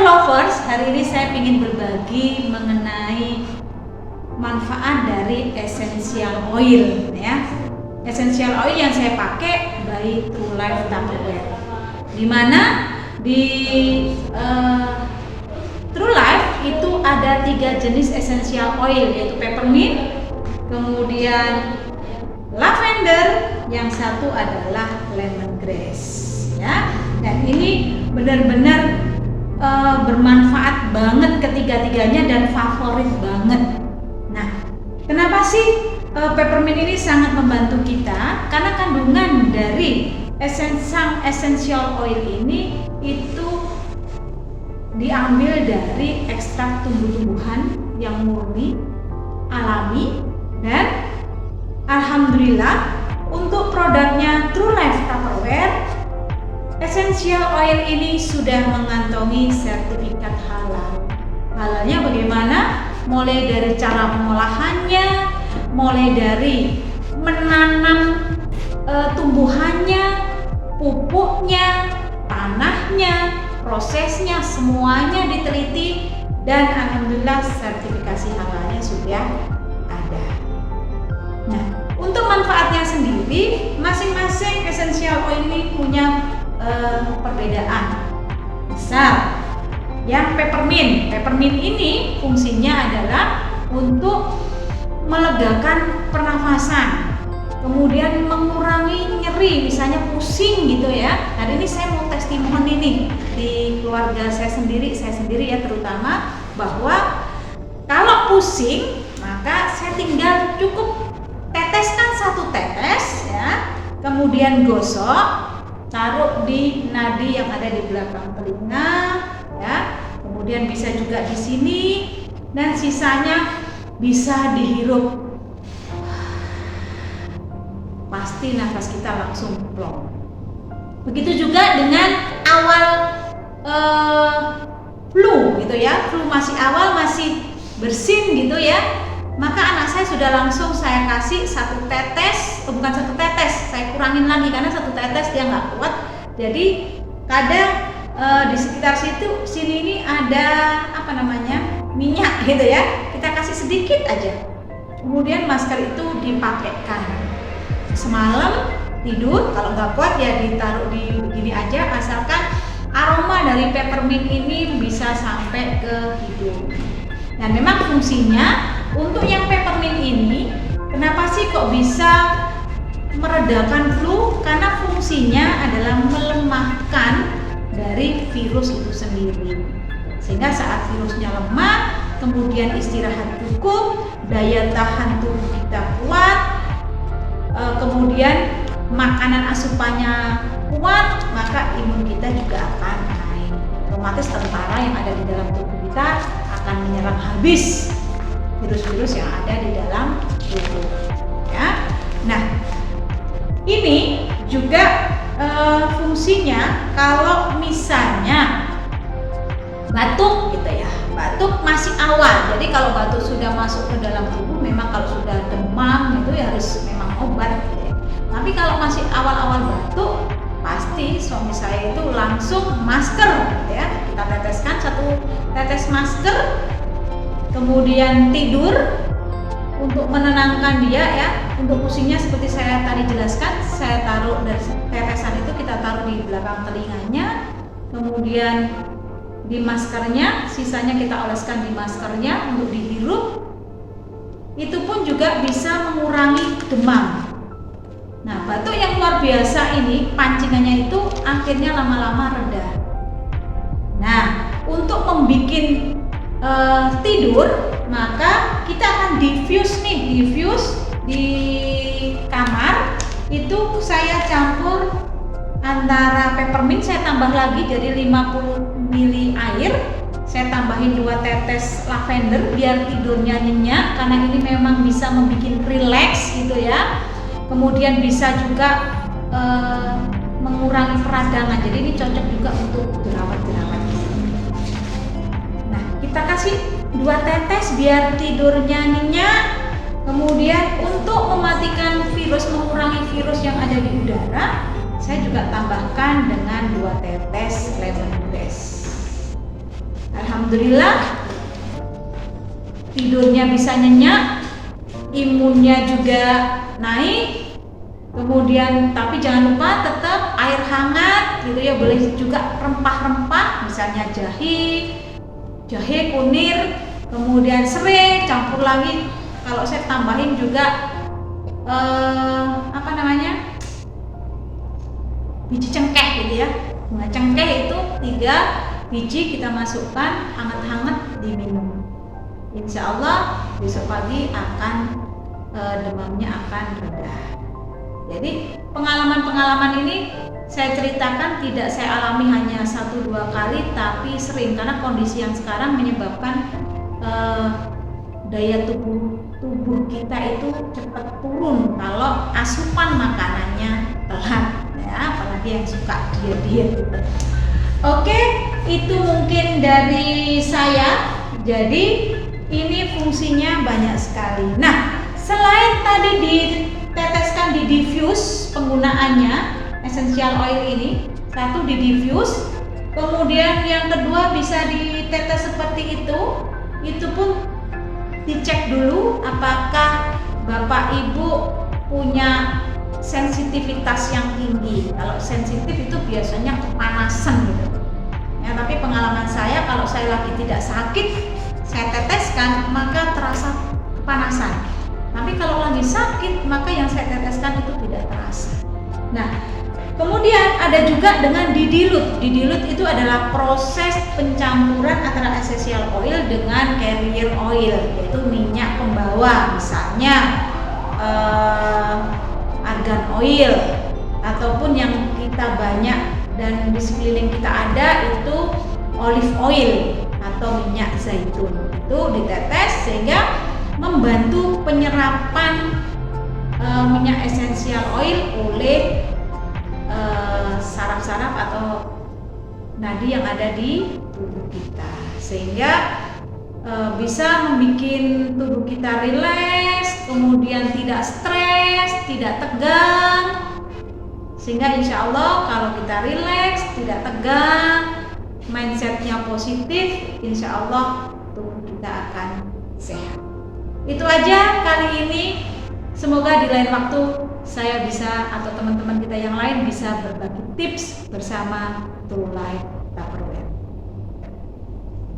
lovers, hari ini saya ingin berbagi mengenai manfaat dari essential oil ya. Essential oil yang saya pakai by True Life Tupperware. Dimana di True Life itu ada 3 jenis essential oil, yaitu peppermint, kemudian lavender, yang satu adalah lemongrass ya. Dan ini benar-benar bermanfaat banget ketiga-tiganya dan favorit banget. Nah, kenapa sih peppermint ini sangat membantu kita? Karena kandungan dari essential oil ini itu diambil dari ekstrak tumbuh-tumbuhan yang murni, alami, dan alhamdulillah untuk produknya True Life Tupperware, essential oil ini sudah mengantongi sertifikat halal. Halalnya bagaimana? Mulai dari cara pengolahannya, mulai dari menanam tumbuhannya, pupuknya, tanahnya, prosesnya, semuanya diteliti dan alhamdulillah sertifikasi halalnya sudah ada. Nah, untuk manfaatnya sendiri, masing-masing essential oil ini punya perbedaan. Misal, yang peppermint ini fungsinya adalah untuk melegakan pernafasan, kemudian mengurangi nyeri, misalnya pusing gitu ya. Hari ini saya mau testimoni nih di keluarga saya sendiri ya, terutama bahwa kalau pusing maka saya tinggal cukup teteskan 1 tetes ya, kemudian gosok, taruh di nadi yang ada di belakang telinga ya, kemudian bisa juga di sini, dan sisanya bisa dihirup. Pasti nafas kita langsung plong. Begitu juga dengan awal flu gitu ya, flu masih awal, masih bersin gitu ya, maka anak saya sudah langsung saya kasih 1 tetes, bukan 1 tetes, saya kurangin lagi karena 1 tetes dia nggak kuat. Jadi kadang di sekitar sini ini ada minyak gitu ya, kita kasih sedikit aja, kemudian masker itu dipakaikan semalam tidur. Kalau nggak kuat ya ditaruh di begini aja, asalkan aroma dari peppermint ini bisa sampai ke hidung. Dan memang fungsinya untuk yang peppermint ini, kenapa sih kok bisa meredakan flu? Karena fungsinya adalah melemahkan dari virus itu sendiri. Sehingga saat virusnya lemah, kemudian istirahat cukup, daya tahan tubuh kita kuat, kemudian makanan asupannya kuat, maka imun kita juga akan naik. Otomatis tentara yang ada di dalam tubuh kita akan menyerang habis virus-virus yang ada di dalam tubuh ya. Nah, ini juga fungsinya kalau misalnya batuk gitu ya, batuk masih awal. Jadi kalau batuk sudah masuk ke dalam tubuh, memang kalau sudah demam itu ya harus memang obat gitu ya. Tapi kalau masih awal-awal batuk, pasti suami saya itu langsung masker gitu ya. Kita teteskan 1 tetes masker, kemudian tidur untuk menenangkan dia ya. Untuk pusingnya seperti saya tadi jelaskan, saya taruh dari tetesan itu kita taruh di belakang telinganya, kemudian di maskernya, sisanya kita oleskan di maskernya untuk dihirup. Itu pun juga bisa mengurangi demam. Nah, batuk yang luar biasa ini, pancingannya itu akhirnya lama-lama reda. Nah, untuk membuat tidur, maka kita akan diffuse di kamar. Itu saya campur antara peppermint, saya tambah lagi jadi 50 ml air, saya tambahin 2 tetes lavender biar tidurnya nyenyak, karena ini memang bisa membuat relax gitu ya. Kemudian bisa juga mengurangi peradangan, jadi ini cocok juga untuk jerawat-jerawat. Nah, kita kasih 2 tetes biar tidurnya nyenyak. Kemudian untuk mematikan virus, mengurangi virus yang ada di udara, saya juga tambahkan dengan 2 tetes lemongrass. alhamdulillah tidurnya bisa nyenyak, imunnya juga naik. Kemudian tapi jangan lupa tetap air hangat gitu ya, boleh juga rempah-rempah misalnya jahe kunir, kemudian serai campur lagi. Kalau saya tambahin juga biji cengkeh gitu ya. Nah, cengkeh itu 3 biji kita masukkan hangat-hangat diminum. Insya Allah besok pagi akan demamnya akan reda. Jadi pengalaman-pengalaman ini saya ceritakan tidak saya alami hanya 1-2 kali, tapi sering, karena kondisi yang sekarang menyebabkan daya tubuh kita itu cepat turun kalau asupan makanannya telat ya, apalagi yang suka diet gitu. Oke, itu mungkin dari saya. Jadi ini fungsinya banyak sekali. Nah, selain tadi diteteskan di diffuse penggunaannya essential oil ini, 1 di diffuse, kemudian yang kedua bisa ditetes seperti itu pun dicek dulu apakah Bapak Ibu punya sensitivitas yang tinggi. Kalau sensitif itu biasanya kepanasan gitu ya, tapi pengalaman saya kalau saya lagi tidak sakit, saya teteskan maka terasa kepanasan. Tapi kalau lagi sakit maka yang saya teteskan itu tidak terasa. Nah, kemudian ada juga dengan didilut. Didilut itu adalah proses pencampuran antara essential oil dengan carrier oil, yaitu minyak pembawa, misalnya argan oil, ataupun yang kita banyak dan di sekeliling kita ada itu olive oil atau minyak zaitun. Itu ditetes sehingga membantu penyerapan minyak esensial oil oleh saraf-saraf atau nadi yang ada di tubuh kita, sehingga bisa membuat tubuh kita rileks, kemudian tidak stres, tidak tegang, sehingga insya Allah kalau kita rileks, tidak tegang, mindsetnya positif, insya Allah tubuh kita akan sehat. Itu aja kali ini. Semoga di lain waktu saya bisa atau teman-teman kita yang lain bisa berbagi tips bersama True Life